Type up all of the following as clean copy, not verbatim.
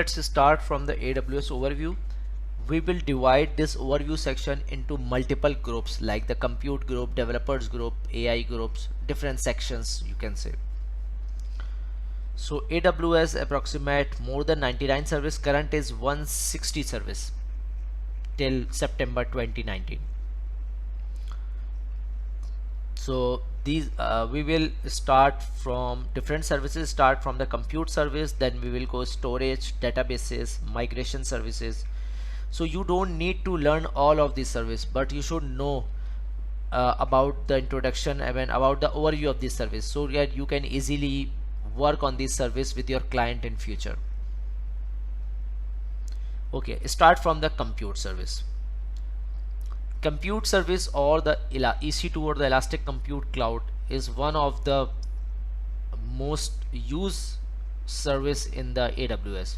let's start from the AWS overview. We will divide this overview section into multiple groups like the compute group, developers group, AI groups, different sections you can say. So AWS approximate more than 99 service, current is 160 service till September 2019. So these we will start from different services, start from the compute service, then we will go storage, databases, migration services. So you don't need to learn all of these service, but you should know about the introduction and about the overview of this service, so that you can easily work on this service with your client in future. Okay, start from the compute service. Compute service or the EC2 or the Elastic Compute Cloud is one of the most used service in the AWS.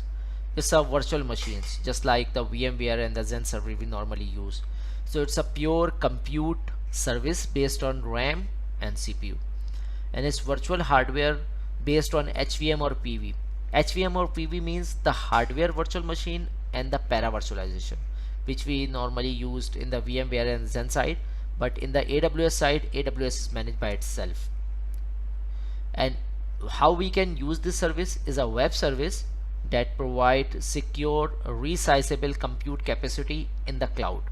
It's a virtual machines just like the VMware and the Zen server we normally use. So it's a pure compute service based on RAM and CPU, and it's virtual hardware based on HVM or PV. HVM or PV means the hardware virtual machine and the para virtualization, which we normally used in the VMware and Zen side, but in the AWS side, AWS is managed by itself. And how we can use this service is a web service that provide secure resizable compute capacity in the cloud.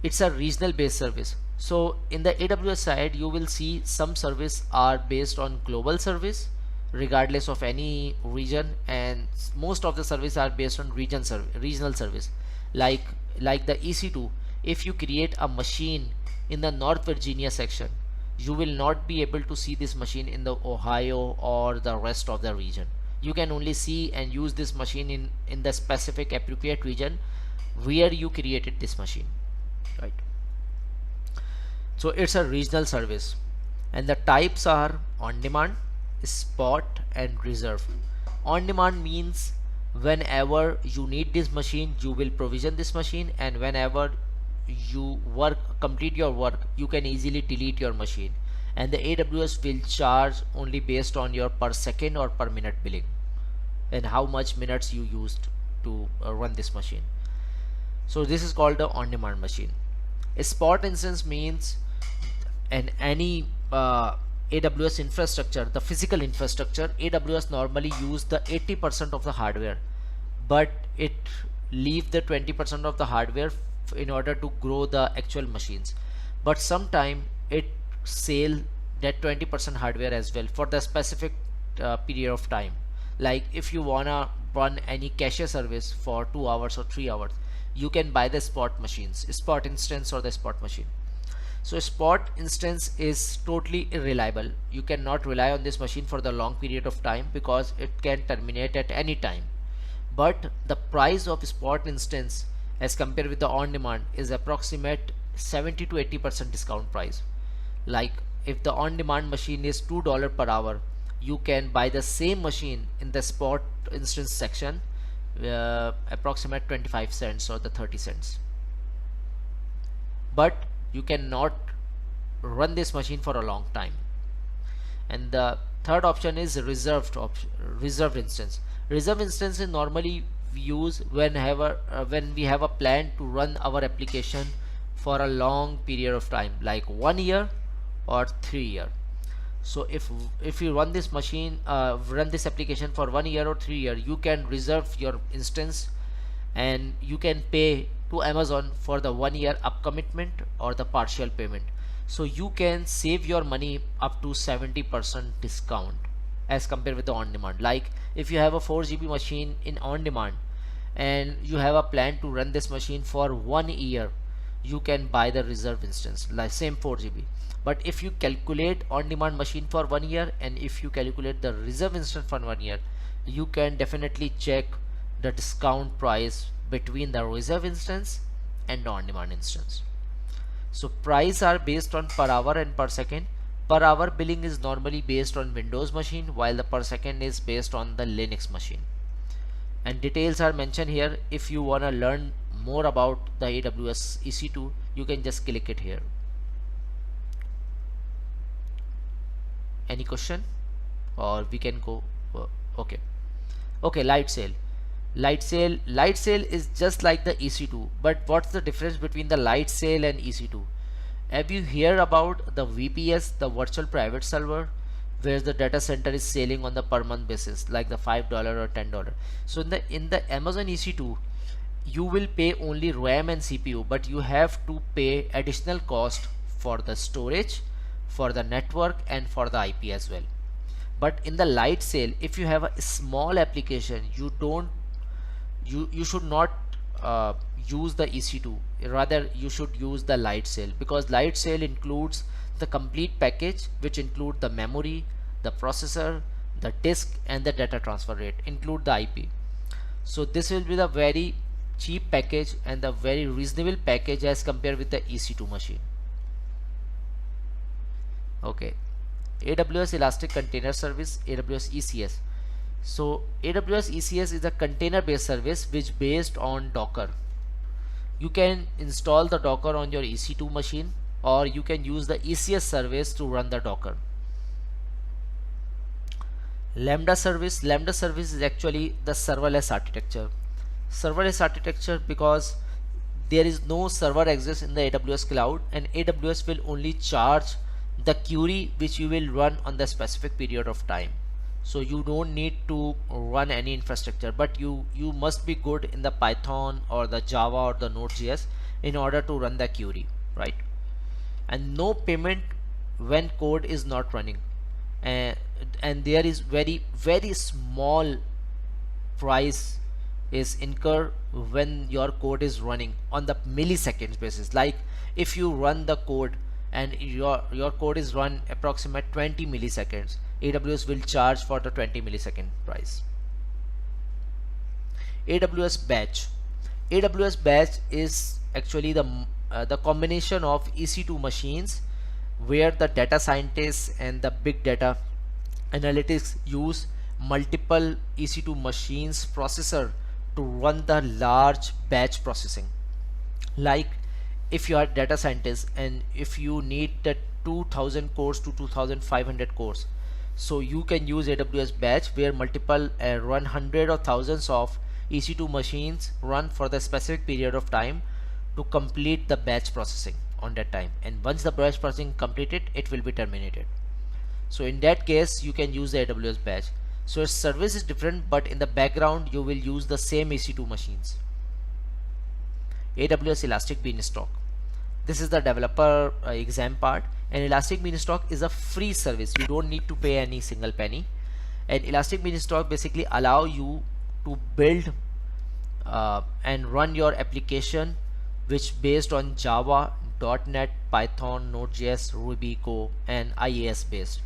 It's a regional based service. So in the AWS side, you will see some service are based on global service regardless of any region, and most of the service are based on regional service. Like the EC2, if you create a machine in the North Virginia section, you will not be able to see this machine in the Ohio or the rest of the region. You can only see and use this machine in the specific appropriate region where you created this machine, right? So it's a regional service, and the types are on demand, spot, and reserve. On demand means whenever you need this machine, you will provision this machine, and whenever you complete your work, you can easily delete your machine, and the AWS will charge only based on your per second or per minute billing and how much minutes you used to run this machine. So this is called the on-demand machine. A spot instance means any AWS infrastructure, the physical infrastructure, AWS normally use the 80% of the hardware, but it leave the 20% of the hardware in order to grow the actual machines. But sometime it sell that 20% hardware as well for the specific period of time. Like if you wanna run any cache service for 2 hours or 3 hours, you can buy the spot machines, spot instance or the spot machine. So spot instance is totally irreliable. You cannot rely on this machine for the long period of time because it can terminate at any time. But the price of spot instance as compared with the on demand is approximate 70 to 80% discount price. Like if the on demand machine is $2 per hour, you can buy the same machine in the spot instance section approximate 25 cents or the 30 cents. But you cannot run this machine for a long time. And the third option is reserved instance. Reserved instance is normally used when we have a plan to run our application for a long period of time, like 1 year or 3 years. So if you run this machine, run this application for 1 year or 3 years, you can reserve your instance and you can pay to Amazon for the 1 year up commitment or the partial payment. So you can save your money up to 70% discount as compared with the on demand. Like if you have a 4 GB machine in on demand and you have a plan to run this machine for 1 year, you can buy the reserve instance like same 4 GB. But if you calculate on demand machine for 1 year and if you calculate the reserve instance for 1 year, you can definitely check the discount price between the reserve instance and on demand instance. So price are based on per hour and per second. Per hour billing is normally based on Windows machine, while the per second is based on the Linux machine. And details are mentioned here. If you want to learn more about the AWS EC2, you can just click it here. Any question or we can go? Okay, light sale. Light sail is just like the EC2, but what's the difference between the light sail and EC2? Have you heard about the VPS, the virtual private server, where the data center is sailing on the per month basis, like the $5 or $10? So in the Amazon EC2, you will pay only RAM and CPU, but you have to pay additional cost for the storage, for the network, and for the IP as well. But in the light sail, if you have a small application, you should not use the EC2. Rather, you should use the light sail, because light sail includes the complete package, which include the memory, the processor, the disk, and the data transfer rate, include the IP. So this will be the very cheap package and the very reasonable package as compared with the EC2 machine. Okay, AWS Elastic Container Service, AWS ECS. So AWS ECS is a container based service which based on Docker. You can install the Docker on your EC2 machine, or you can use the ECS service to run the Docker. Lambda service is actually the serverless architecture. Serverless architecture because there is no server exists in the AWS cloud, and AWS will only charge the query which you will run on the specific period of time. So you don't need to run any infrastructure, but you must be good in the Python or the Java or the Node.js in order to run the query, right? And no payment when code is not running, and there is very small price is incurred when your code is running on the milliseconds basis. Like if you run the code and your code is run approximate 20 milliseconds, AWS will charge for the 20 millisecond price. AWS batch is actually the combination of EC2 machines where the data scientists and the big data analytics use multiple EC2 machines processor to run the large batch processing. Like if you are data scientist and if you need the 2000 cores to 2500 cores, so you can use AWS batch where multiple run hundred or thousands of EC2 machines run for the specific period of time to complete the batch processing on that time, and once the batch processing completed, it will be terminated. So in that case you can use the AWS batch. So its service is different, but in the background you will use the same EC2 machines. AWS Elastic Beanstalk. This is the developer exam part, and Elastic Beanstalk is a free service. You don't need to pay any single penny, and Elastic Beanstalk basically allow you to build and run your application which based on Java, .NET, Python, Node.js, Ruby, Go, and IAS based.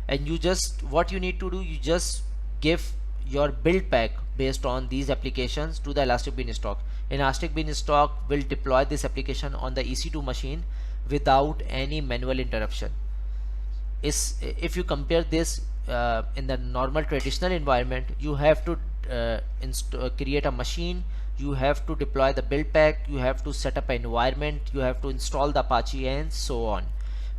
And you just, what you need to do, you just give your build pack based on these applications to the Elastic Beanstalk. Elastic Beanstalk will deploy this application on the EC2 machine without any manual interruption. If you compare this in the normal traditional environment, you have to create a machine, you have to deploy the build pack, you have to set up an environment, you have to install the Apache, and so on.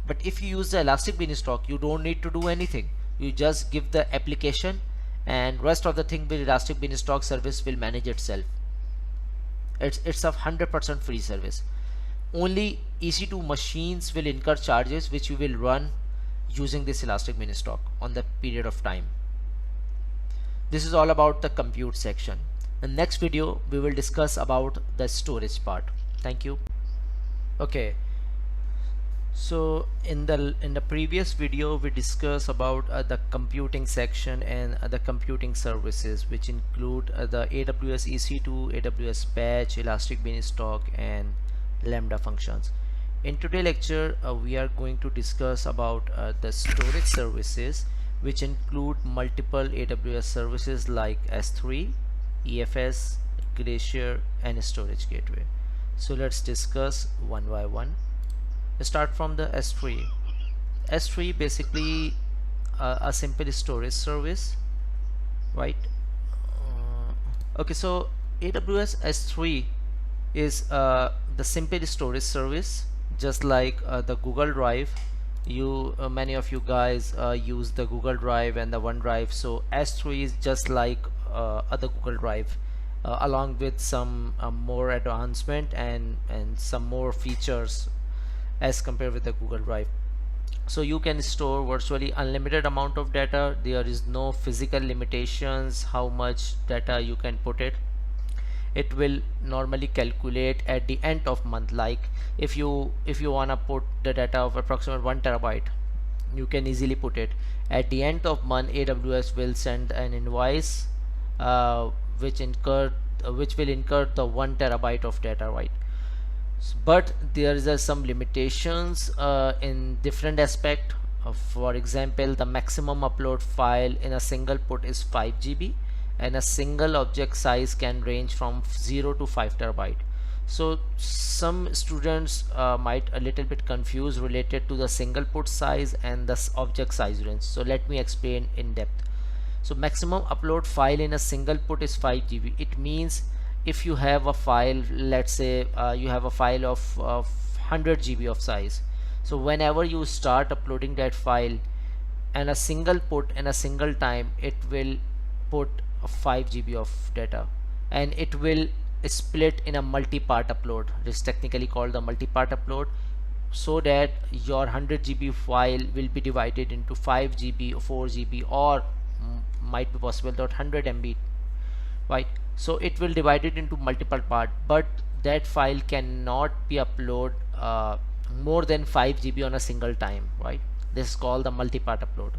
But if you use the Elastic Beanstalk, you don't need to do anything. You just give the application, and rest of the thing with Elastic Beanstalk service will manage itself. It's a 100% free service. Only EC2 machines will incur charges which you will run using this Elastic Beanstalk on the period of time. This is all about the compute section. In next video we will discuss about the storage part. Thank you. Okay, so in the previous video we discussed about the computing section and the computing services, which include the AWS EC2, AWS batch, Elastic Beanstalk, and Lambda functions. In today's lecture we are going to discuss about the storage services, which include multiple AWS services like S3, EFS, Glacier, and Storage Gateway. So let's discuss one by one. Let's start from the S3. S3 basically a simple storage service, right? Okay, so AWS S3 is the simple storage service, just like the Google Drive. Many of you guys use the Google Drive and the OneDrive. So S3 is just like other Google Drive, along with some more advancement and some more features as compared with the Google Drive. So you can store virtually unlimited amount of data. There is no physical limitations how much data you can put it. It will normally calculate at the end of month. Like if you wanna put the data of approximately 1 TB, you can easily put it at the end of month. AWS will send an invoice uh, which will incur the 1 TB of data, right? But there is some limitations in different aspect. For example, the maximum upload file in a single put is 5 GB, and a single object size can range from 0 to 5 TB. So some students might a little bit confused related to the single put size and the object size range. So let me explain in depth. So maximum upload file in a single put is 5 GB. It means if you have a file, let's say you have a file of 100 GB of size, so whenever you start uploading that file and a single put in a single time, it will put a 5 GB of data, and it will split in a multi-part upload. It is technically called the multi-part upload, so that your 100 GB file will be divided into 5 GB or 4 GB, or might be possible that 100 MB, right? So it will divide it into multiple part, but that file cannot be uploaded more than 5 GB on a single time, right? This is called the multi-part upload.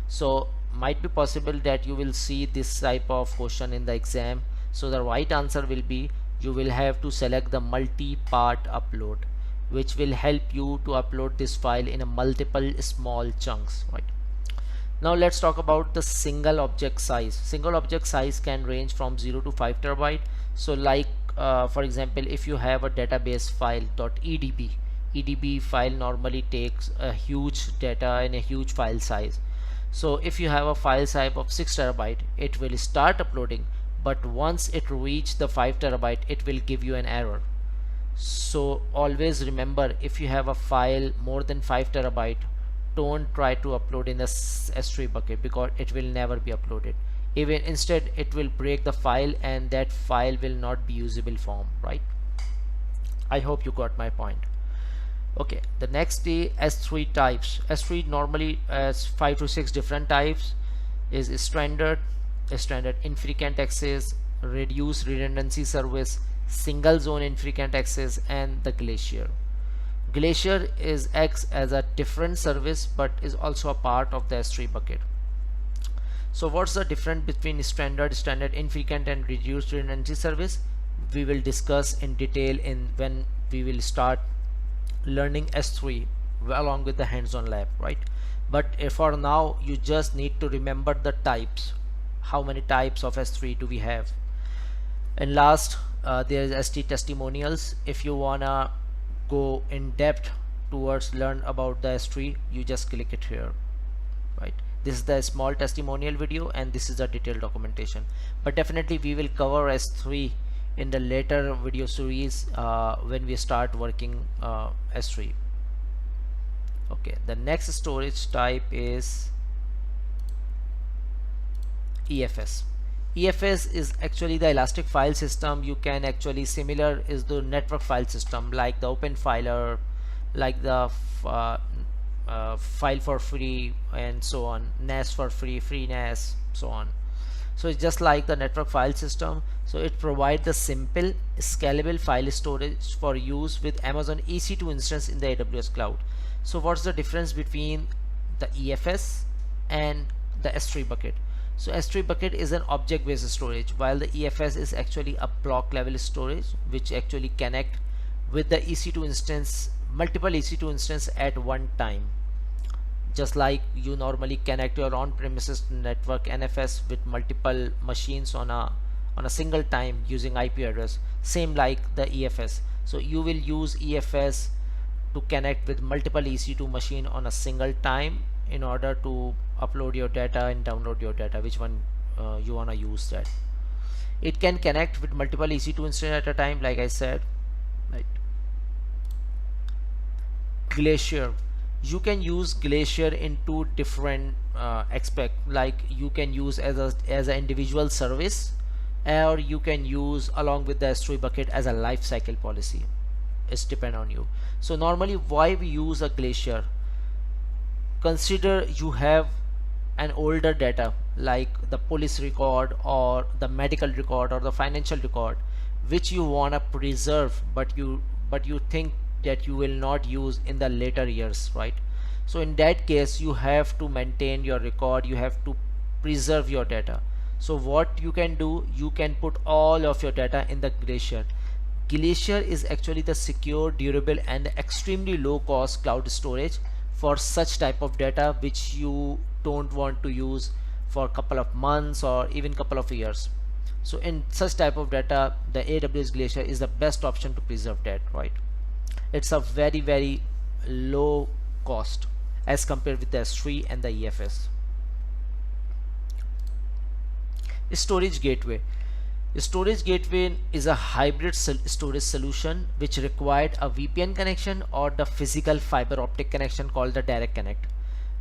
So might be possible that you will see this type of question in the exam. So the right answer will be, you will have to select the multi-part upload, which will help you to upload this file in a multiple small chunks, right? Now let's talk about the single object size. Single object size can range from 0 to 5 TB. So like for example, if you have a database file .edb, edb file normally takes a huge data and a huge file size. So if you have a file size of 6 TB, it will start uploading, but once it reaches the 5 TB, it will give you an error. So always remember, if you have a file more than 5 TB, don't try to upload in the S3 bucket, because it will never be uploaded. Even instead, it will break the file, and that file will not be usable form, right? I hope you got my point. Okay, the next is S3 types. S3 normally has 5 to 6 different types. Is standard infrequent access, reduced redundancy service, single zone infrequent access, and the Glacier. Glacier acts as a different service, but is also a part of the S3 bucket. So what's the difference between standard infrequent and reduced redundancy service? We will discuss in detail when we will start learning S3 along with the hands-on lab, right? But for now, you just need to remember the types. How many types of S3 do we have? And last, there is ST testimonials. If you wanna go in depth towards learn about the S3, you just click it here, right? This is the small testimonial video, and this is the detailed documentation. But definitely we will cover S3 in the later video series when we start working S3. Okay, the next storage type is EFS. EFS is actually the elastic file system. You can actually, similar is the network file system, like the OpenFiler, like the file for free, and so on, NAS for free, free NAS, so on. So it's just like the network file system. So it provides the simple scalable file storage for use with Amazon EC2 instance in the AWS cloud. So what's the difference between the EFS and the S3 bucket? So S3 bucket is an object based storage, while the EFS is actually a block level storage, which actually connect with the EC2 instance, multiple EC2 instance at one time. Just like you normally connect your on-premises network NFS with multiple machines on a single time using IP address, same like the EFS. So you will use EFS to connect with multiple EC2 machine on a single time in order to upload your data and download your data, which one you want to use that. It can connect with multiple EC2 instances at a time, like I said, right? Glacier, you can use Glacier in two different aspects. Like you can use as an individual service, or you can use along with the S3 bucket as a life cycle policy. It's depend on you. So normally why we use a Glacier? Consider you have an older data like the police record or the medical record or the financial record which you want to preserve, but you think that you will not use in the later years, right? So in that case you have to maintain your record, you have to preserve your data. So what you can do, you can put all of your data in the Glacier. Glacier is actually the secure, durable and extremely low cost cloud storage for such type of data which you don't want to use for a couple of months or even couple of years. So in such type of data, the AWS Glacier is the best option to preserve that, right? It's a very low cost as compared with the S3 and the EFS. Storage gateway. Storage gateway is a hybrid storage solution which required a VPN connection or the physical fiber optic connection called the direct connect.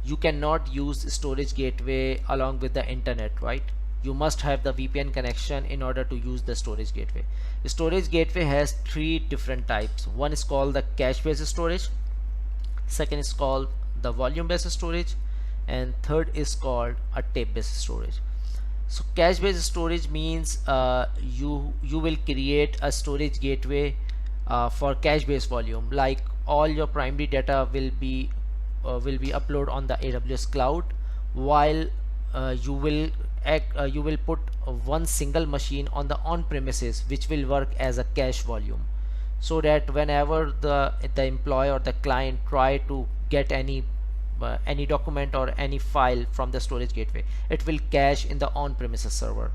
You cannot use storage gateway along with the internet, right? You must have the VPN connection in order to use the storage gateway. Storage gateway has three different types. One is called the cache based storage, second is called the volume based storage, and third is called a tape based storage. So cache based storage means you will create a storage gateway for cache based volume, like all your primary data will be uploaded on the AWS cloud, while you will put one single machine on the on premises which will work as a cache volume, so that whenever the employee or the client try to get any document or any file from the storage gateway, it will cache in the on-premises server.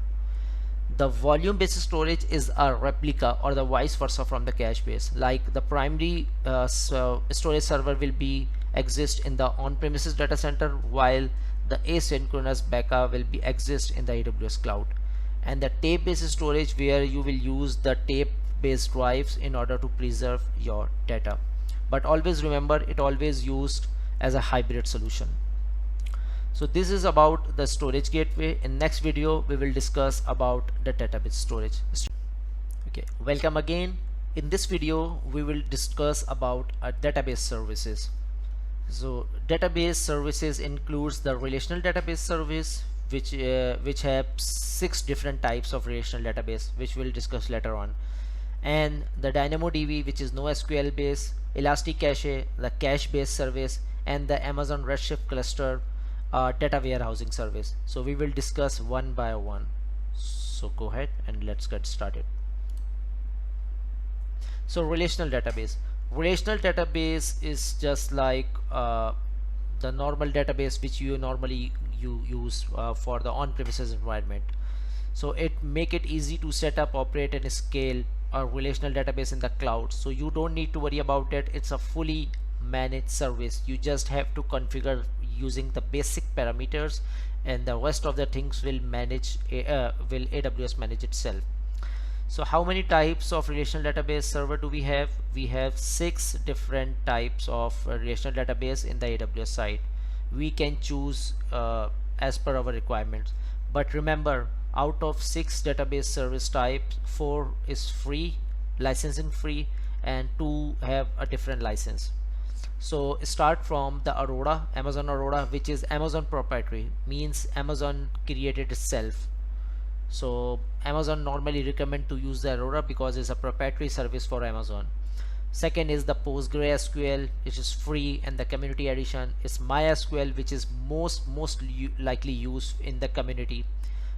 The volume based storage is a replica or the vice versa from the cache base, like the primary storage server will be exist in the on-premises data center, while the asynchronous backup will be exist in the AWS cloud. And the tape based storage, where you will use the tape based drives in order to preserve your data, but always remember it always used as a hybrid solution. So this is about the storage gateway. In next video we will discuss about the database storage. Okay, welcome again. In this video we will discuss about database services. So database services includes the relational database service, which have 6 different types of relational database, which we'll discuss later on, and the DynamoDB, which is NoSQL based, Elastic Cache, the cache based service, and the Amazon Redshift cluster data warehousing service. So we will discuss one by one. So go ahead and let's get started. So relational database is just like the normal database which you normally use for the on-premises environment. So it make it easy to set up, operate and scale a relational database in the cloud. So you don't need to worry about it. It's a fully managed service. You just have to configure using the basic parameters, and the rest of the things will AWS manage itself. So how many types of relational database server do we have? We have 6 different types of relational database in the AWS side. We can choose as per our requirements, but remember, out of 6 database service types, 4 is free, licensing free, and 2 have a different license. So start from the Aurora, Amazon Aurora, which is Amazon proprietary, means Amazon created itself. So Amazon normally recommend to use the Aurora because it's a proprietary service for Amazon. Second is the PostgreSQL, which is free, and the community edition is MySQL, which is most likely used in the community,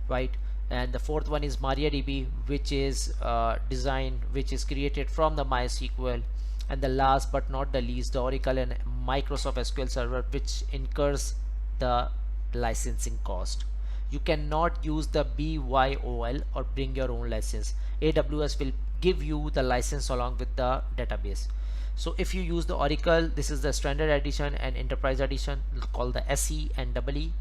right? And the fourth one is MariaDB, which is which is created from the MySQL. And the last but not the least, the Oracle and Microsoft SQL Server, which incurs the licensing cost. You cannot use the BYOL or bring your own license. AWS will give you the license along with the database. So if you use the Oracle, this is the standard edition and enterprise edition called the SE and EE.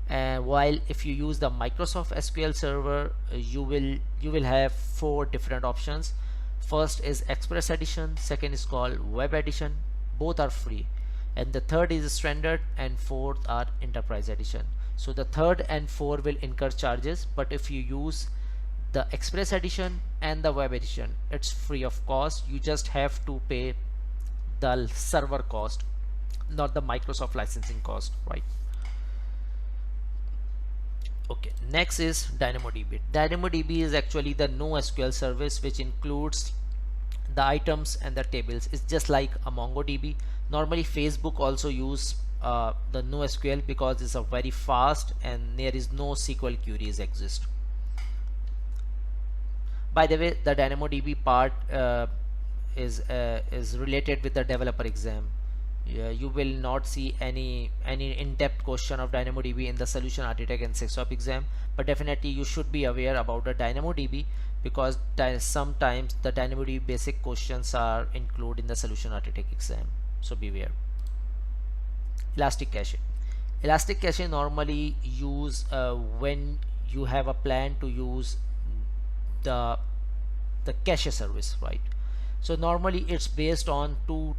While if you use the Microsoft SQL Server, you will have 4 different options. First is Express Edition, second is called Web Edition, both are free, and the third is standard, and fourth are Enterprise Edition. So the third and 4 will incur charges, but if you use the Express edition and the web edition, it's free of cost. You just have to pay the server cost, not the Microsoft licensing cost, right? Okay, next is DynamoDB. DynamoDB is actually the NoSQL service which includes the items and the tables. It's just like a MongoDB. Normally Facebook also use the NoSQL because it's a very fast and there is no SQL queries exist. By the way, the DynamoDB part is related with the developer exam. You will not see any in-depth question of DynamoDB in the solution architect and SysOp exam, but definitely you should be aware about the DynamoDB because sometimes the DynamoDB basic questions are included in the solution architect exam, so beware. Elastic Cache. Elastic Cache normally use when you have a plan to use the cache service, right? So normally it's based on two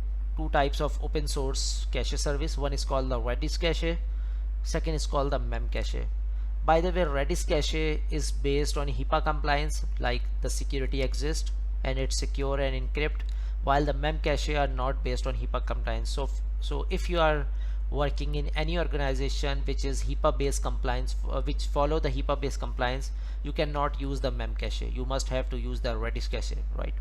types of open source cache service. One is called the Redis cache, second is called the Memcache. By the way, Redis cache is based on HIPAA compliance, like the security exists and it's secure and encrypt, while the Memcache are not based on HIPAA compliance. So if you are working in any organization which is HIPAA based compliance, which follow the HIPAA based compliance, you cannot use the Memcache. You must have to use the Redis cache, right?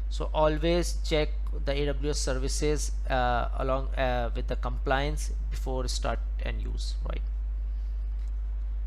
So always check the AWS services along with the compliance before start and use, right?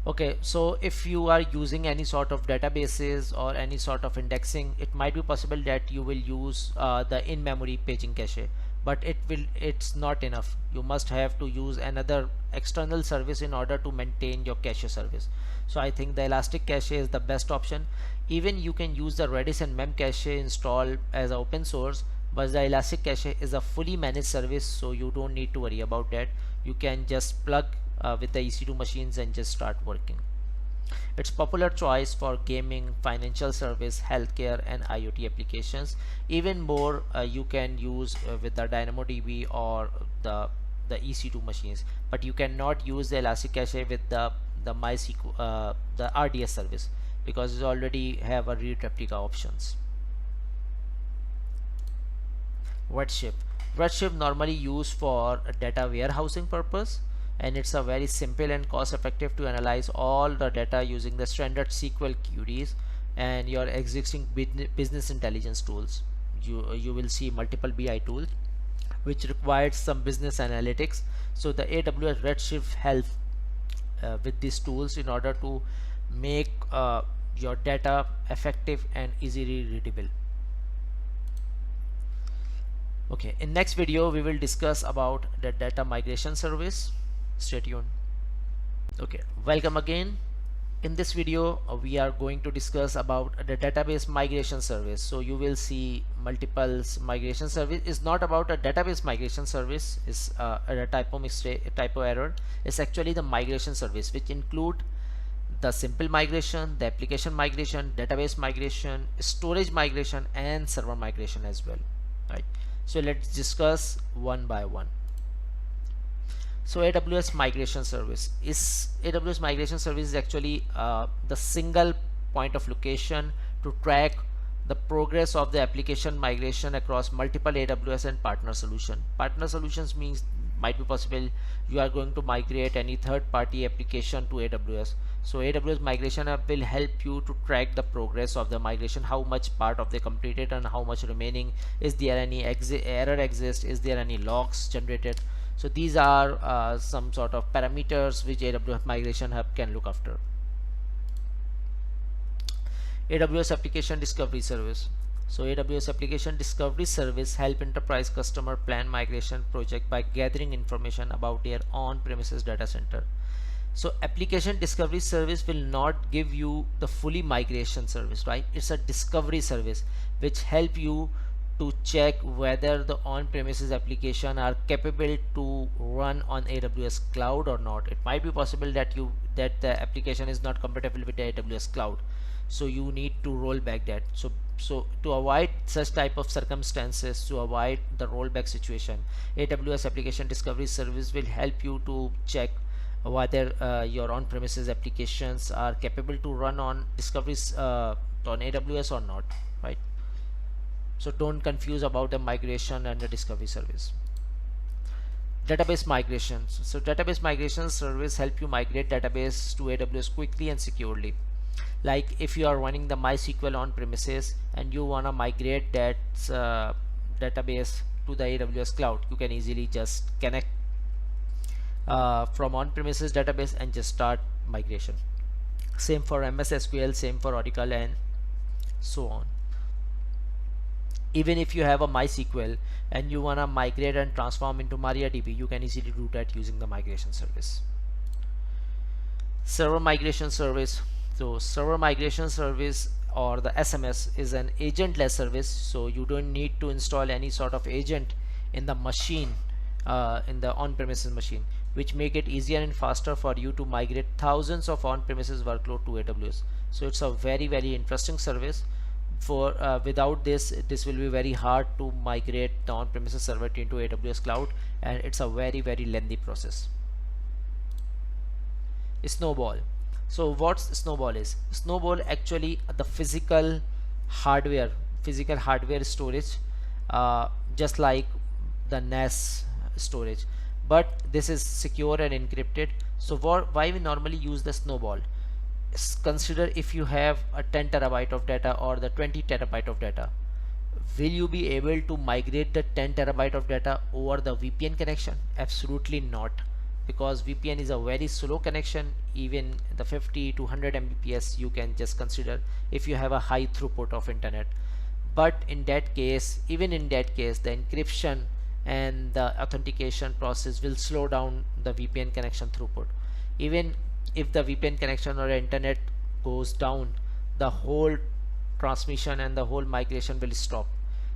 Okay, so if you are using any sort of databases or any sort of indexing, it might be possible that you will use the in-memory paging cache, but it's not enough. You must have to use another external service in order to maintain your cache service. So I think the Elastic Cache is the best option. Even you can use the Redis and Memcache installed as open source, but the Elastic Cache is a fully managed service, so you don't need to worry about that. You can just plug with the EC2 machines and just start working. It's popular choice for gaming, financial service, healthcare and IoT applications. Even more you can use with the DynamoDB or the EC2 machines, but you cannot use the Elastic Cache with the MySQL the RDS service because it already have a read replica options. Redshift normally used for data warehousing purpose, and it's a very simple and cost effective to analyze all the data using the standard SQL queries and your existing business intelligence tools. You will see multiple BI tools which requires some business analytics. So the AWS Redshift helps with these tools in order to make your data effective and easily readable. Okay, in next video we will discuss about the data migration service. Stay tuned. Okay, welcome again. In this video we are going to discuss about the database migration service. So you will see multiple migration service. Is not about a database migration service, is a typo error. It's actually the migration service which include the simple migration, the application migration, database migration, storage migration and server migration as well, right? So let's discuss one by one. So AWS migration service is actually the single point of location to track the progress of the application migration across multiple AWS and partner solution. Partner solutions means might be possible you are going to migrate any third-party application to AWS. So AWS migration app will help you to track the progress of the migration, how much part of the completed and how much remaining, is there any error exist, is there any logs generated. So these are some sort of parameters which AWS Migration Hub can look after. AWS Application Discovery Service. So AWS Application Discovery Service help enterprise customer plan migration project by gathering information about their on-premises data center. So Application Discovery Service will not give you the fully migration service, right? It's a discovery service which help you to check whether the on-premises application are capable to run on AWS cloud or not. It might be possible that the application is not compatible with the AWS cloud, so you need to roll back that. So to avoid such type of circumstances, to avoid the rollback situation, AWS Application Discovery Service will help you to check whether your on-premises applications are capable to run on discoveries on AWS or not, right? So don't confuse about the migration and the discovery service. Database migrations. So database migration service help you migrate database to AWS quickly and securely. Like if you are running the MySQL on premises and you wanna migrate that database to the AWS cloud, you can easily just connect from on-premises database and just start migration. Same for MS SQL, same for Oracle, and so on. Even if you have a MySQL and you wanna migrate and transform into MariaDB, you can easily do that using the migration service. Server migration service. So server migration service, or the SMS, is an agentless service, so you don't need to install any sort of agent in the machine, in the on-premises machine, which make it easier and faster for you to migrate thousands of on-premises workload to AWS. So it's a very interesting service. For without this will be very hard to migrate the on-premises server into AWS cloud, and it's a very lengthy process. Snowball. So what Snowball is? Snowball actually the physical hardware storage, just like the NAS storage, but this is secure and encrypted. So why we normally use the Snowball? Consider if you have a 10 terabyte of data or the 20 terabyte of data, will you be able to migrate the 10 terabyte of data over the VPN connection? Absolutely not, because VPN is a very slow connection. Even the 50 to 100 Mbps you can just consider if you have a high throughput of internet. But in that case, even in that case, the encryption and the authentication process will slow down the VPN connection throughput. Even if the VPN connection or internet goes down, the whole transmission and the whole migration will stop.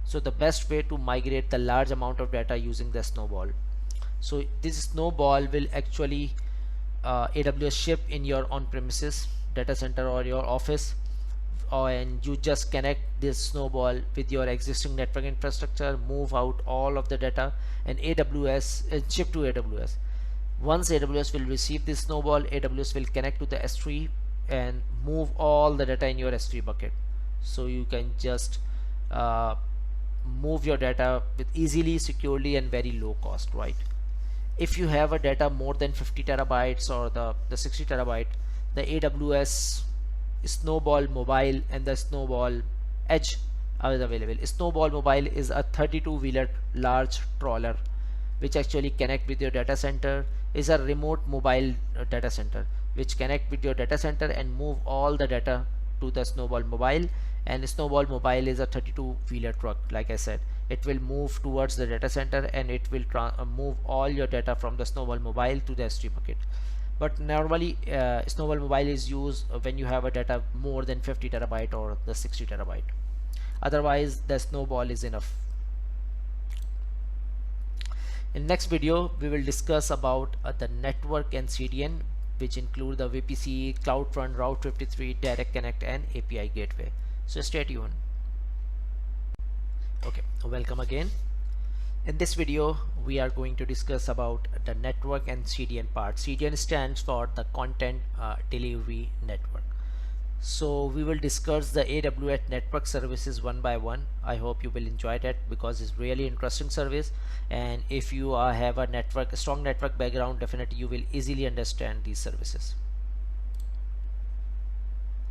So the best way to migrate the large amount of data using the Snowball. So this Snowball will actually AWS ship in your on-premises data center or your office, and you just connect this Snowball with your existing network infrastructure, move out all of the data, and ship to AWS. Once AWS will receive this Snowball, AWS will connect to the S3 and move all the data in your S3 bucket. So you can just move your data with easily, securely, and very low cost, right? If you have a data more than 50 terabytes or the 60 terabyte, the AWS Snowball Mobile and the Snowball Edge are available. Snowball Mobile is a 32-wheeler large trawler which actually connect with your data center, is a remote mobile data center which connect with your data center and move all the data to the Snowball Mobile. And Snowball Mobile is a 32-wheeler truck. Like I said, it will move towards the data center and it will move all your data from the Snowball Mobile to the S3 bucket. But normally Snowball Mobile is used when you have a data more than 50 terabyte or the 60 terabyte. Otherwise the Snowball is enough. In next video we will discuss about the network and CDN, which include the VPC, CloudFront, Route 53, Direct Connect, and API Gateway. So stay tuned. Okay, welcome again. In this video we are going to discuss about the network and CDN part. CDN stands for the Content Delivery Network. So we will discuss the AWS network services one by one. I hope you will enjoy that because it's really interesting service, and if you have a strong network background, definitely you will easily understand these services.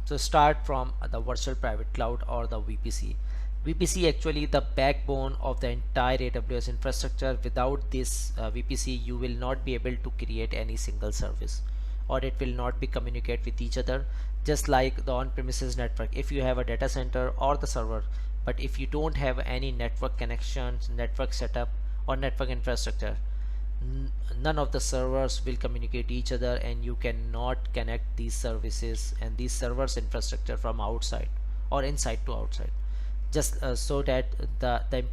So start from the virtual private cloud or the VPC. VPC actually the backbone of the entire AWS infrastructure. Without this VPC you will not be able to create any single service, or it will not be communicate with each other. Just like the on-premises network, if you have a data center or the server, but if you don't have any network connections, network setup, or network infrastructure, none of the servers will communicate each other, and you cannot connect these services and these servers infrastructure from outside or inside to outside. Just so that the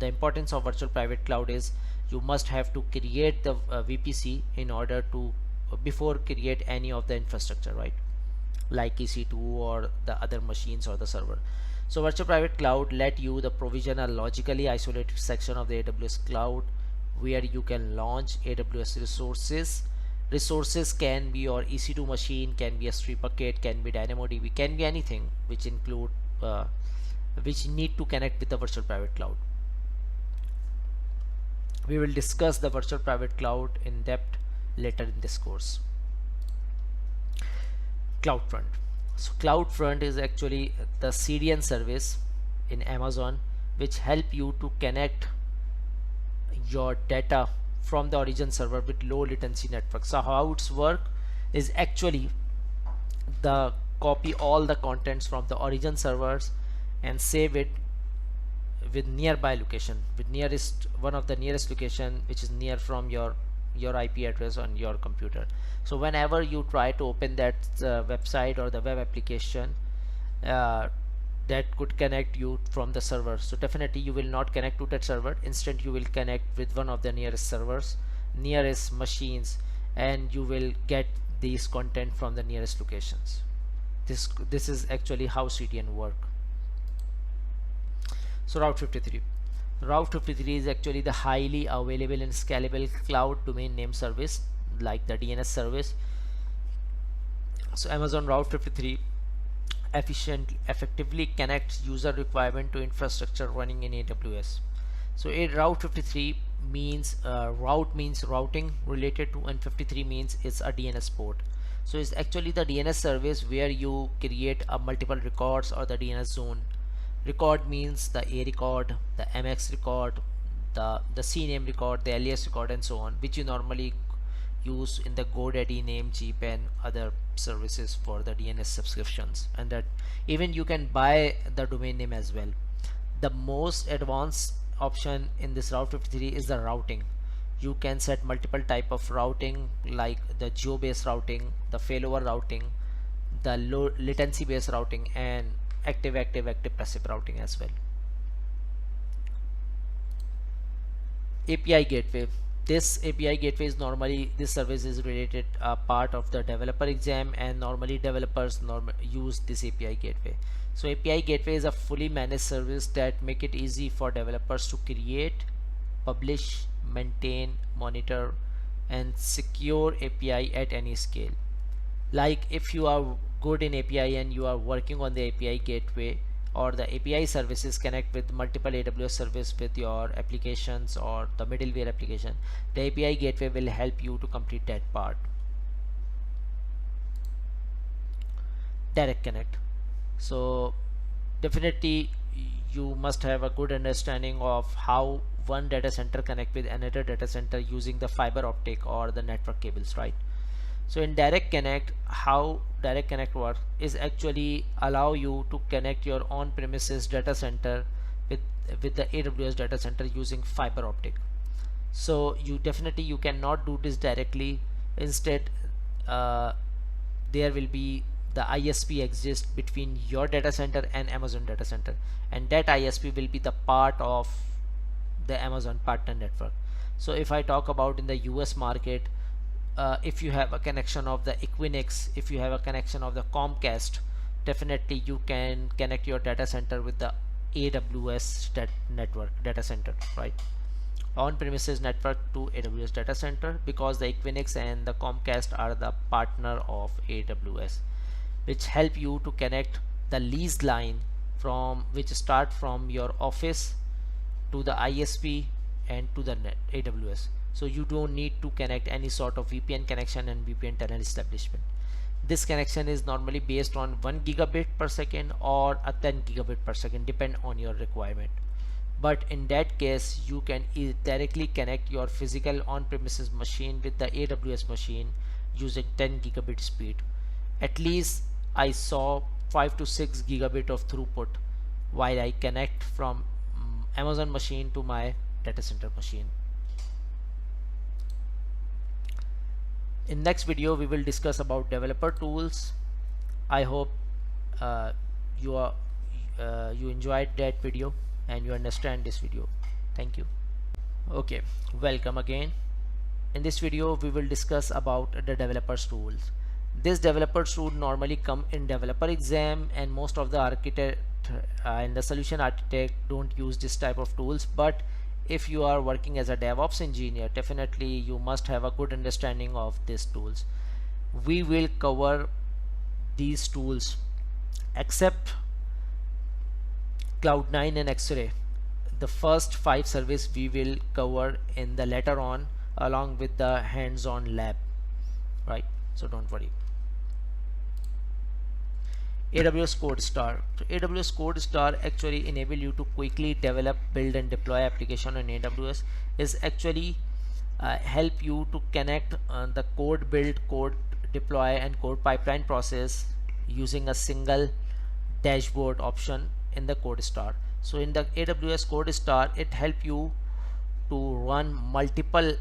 importance of virtual private cloud is you must have to create the VPC in order to before create any of the infrastructure, right? Like EC2 or the other machines or the server. So virtual private cloud let you the provision a logically isolated section of the AWS cloud where you can launch AWS resources Resources can be your EC2 machine, can be S3 bucket, can be DynamoDB, can be anything which include which need to connect with the virtual private cloud. We will discuss the virtual private cloud in depth later in this course. CloudFront. So CloudFront is actually the CDN service in Amazon which help you to connect your data from the origin server with low latency network. So how it's work is actually the copy all the contents from the origin servers and save it with nearby location, with nearest one of the nearest location which is near from your IP address on your computer. So whenever you try to open that website or the web application that could connect you from the server, so definitely you will not connect to that server. Instead you will connect with one of the nearest servers, nearest machines, and you will get these content from the nearest locations. This is actually how CDN work. So Route 53. Route 53 is actually the highly available and scalable cloud domain name service like the DNS service. So Amazon Route 53 effectively connects user requirement to infrastructure running in AWS. So a Route 53 means route means routing related to, and 53 means it's a DNS port. So it's actually the DNS service where you create a multiple records or the DNS zone. Record means the A record, the MX record, the CNAME record, the alias record, and so on, which you normally use in the GoDaddy, Namecheap, and other services for the DNS subscriptions. And that even you can buy the domain name as well. The most advanced option in this Route 53 is the routing. You can set multiple type of routing like the geo based routing, the failover routing, the low latency based routing, and active passive routing as well. API gateway. This API gateway is normally, this service is related part of the developer exam, and normally developers use this API gateway. So API gateway is a fully managed service that make it easy for developers to create, publish, maintain, monitor, and secure API at any scale. Like if you are good in API and you are working on the API gateway, or the API services connect with multiple AWS service with your applications or the middleware application, the API gateway will help you to complete that part. Direct connect. So definitely you must have a good understanding of how one data center connect with another data center using the fiber optic or the network cables, right? So in direct connect, how direct connect works is actually allow you to connect your on-premises data center with the AWS data center using fiber optic. So you cannot do this directly. Instead there will be the ISP exist between your data center and Amazon data center, and that ISP will be the part of the Amazon partner network. So if I talk about in the US market, if you have a connection of the Equinix, if you have a connection of the Comcast, definitely you can connect your data center with the AWS network data center, right? On-premises network to AWS data center, because the Equinix and the Comcast are the partner of AWS, which help you to connect the leased line from which start from your office to the ISP and to the AWS. So you don't need to connect any sort of VPN connection and VPN tunnel establishment. This connection is normally based on 1 gigabit per second or a 10 gigabit per second, depend on your requirement. But in that case, you can directly connect your physical on-premises machine with the AWS machine using 10 gigabit speed. At least I saw 5 to 6 gigabit of throughput while I connect from Amazon machine to my data center machine. In next video we will discuss about developer tools. I hope you enjoyed that video and you understand this video. Thank you. Okay, welcome again. In this video we will discuss about the developers tools. This developers tool normally come in developer exam, and most of the architect and the solution architect don't use this type of tools, but if you are working as a DevOps engineer, definitely you must have a good understanding of these tools. We will cover these tools except Cloud9 and X-Ray. The first 5 service we will cover in the later on along with the hands-on lab, right? So don't worry. AWS CodeStar. So AWS CodeStar actually enable you to quickly develop, build and deploy application on AWS. Is actually help you to connect the code build, code deploy and code pipeline process using a single dashboard option in the CodeStar. So in the AWS CodeStar, it help you to run multiple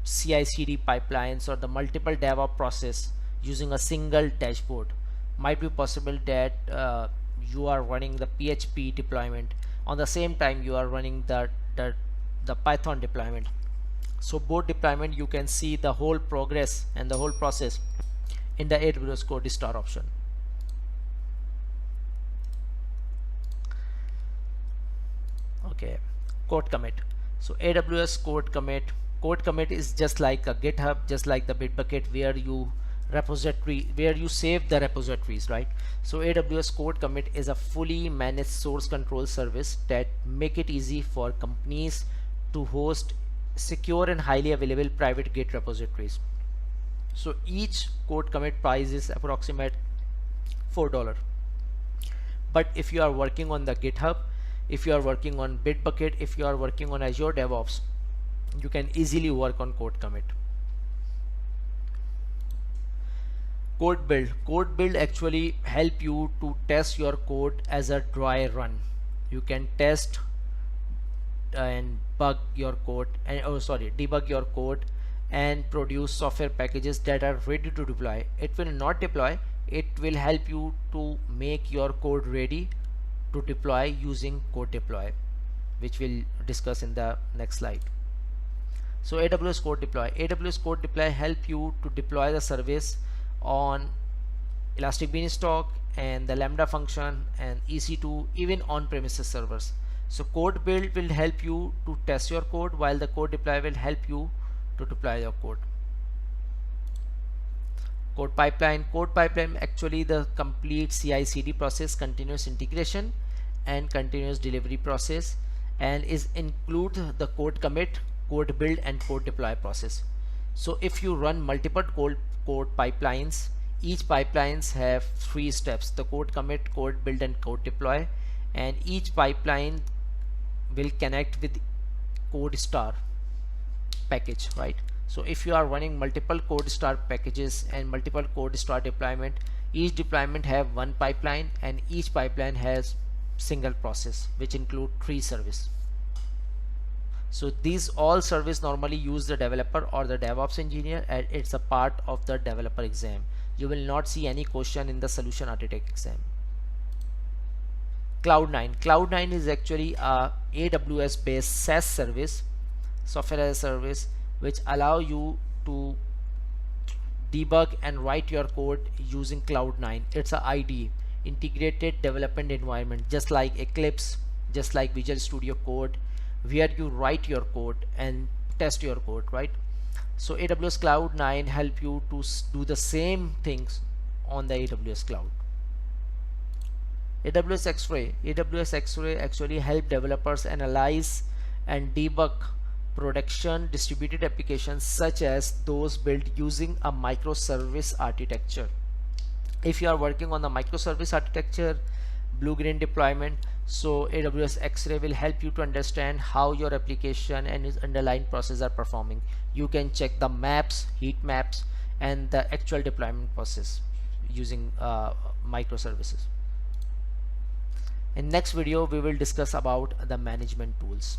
CI/CD pipelines or the multiple DevOps process using a single dashboard. Might be possible that you are running the PHP deployment on the same time you are running the Python deployment. So both deployment you can see the whole progress and the whole process in the AWS CodeStar option. Okay, code commit. So AWS code commit is just like a GitHub, just like the Bitbucket, where you save the repositories, right? So AWS code commit is a fully managed source control service that make it easy for companies to host secure and highly available private Git repositories. So each code commit price is approximate $4. But if you are working on the GitHub, if you are working on Bitbucket, if you are working on Azure DevOps, you can easily work on code commit. Code build actually help you to test your code as a dry run. You can test and debug your code and produce software packages that are ready to deploy. It will not deploy, it will help you to make your code ready to deploy using code deploy, which we'll discuss in the next slide. So AWS code deploy help you to deploy the service on Elastic Beanstalk and the Lambda function and EC2, even on-premises servers. So code build will help you to test your code, while the code deploy will help you to deploy your code. Code pipeline actually the complete CI/CD process, continuous integration and continuous delivery process, and is include the code commit, code build and code deploy process. So if you run multiple code pipelines, each pipelines have 3 steps: the code commit, code build and code deploy, and each pipeline will connect with CodeStar package, right? So if you are running multiple CodeStar packages and multiple CodeStar deployment, each deployment have one pipeline and each pipeline has single process which include 3 service. So these all service normally use the developer or the DevOps engineer, and it's a part of the developer exam. You will not see any question in the solution architect exam. Cloud9 is actually a AWS based SaaS service, software as a service, which allow you to debug and write your code using Cloud9. It's a IDE, integrated development environment, just like Eclipse, just like Visual Studio Code, where you write your code and test your code, right? So AWS Cloud9 help you to do the same things on the AWS cloud. AWS X-Ray actually help developers analyze and debug production distributed applications such as those built using a microservice architecture. If you are working on the microservice architecture, blue-green deployment, so AWS X-Ray will help you to understand how your application and its underlying process are performing. You can check the maps, heat maps, and the actual deployment process using microservices. In next video we will discuss about the management tools.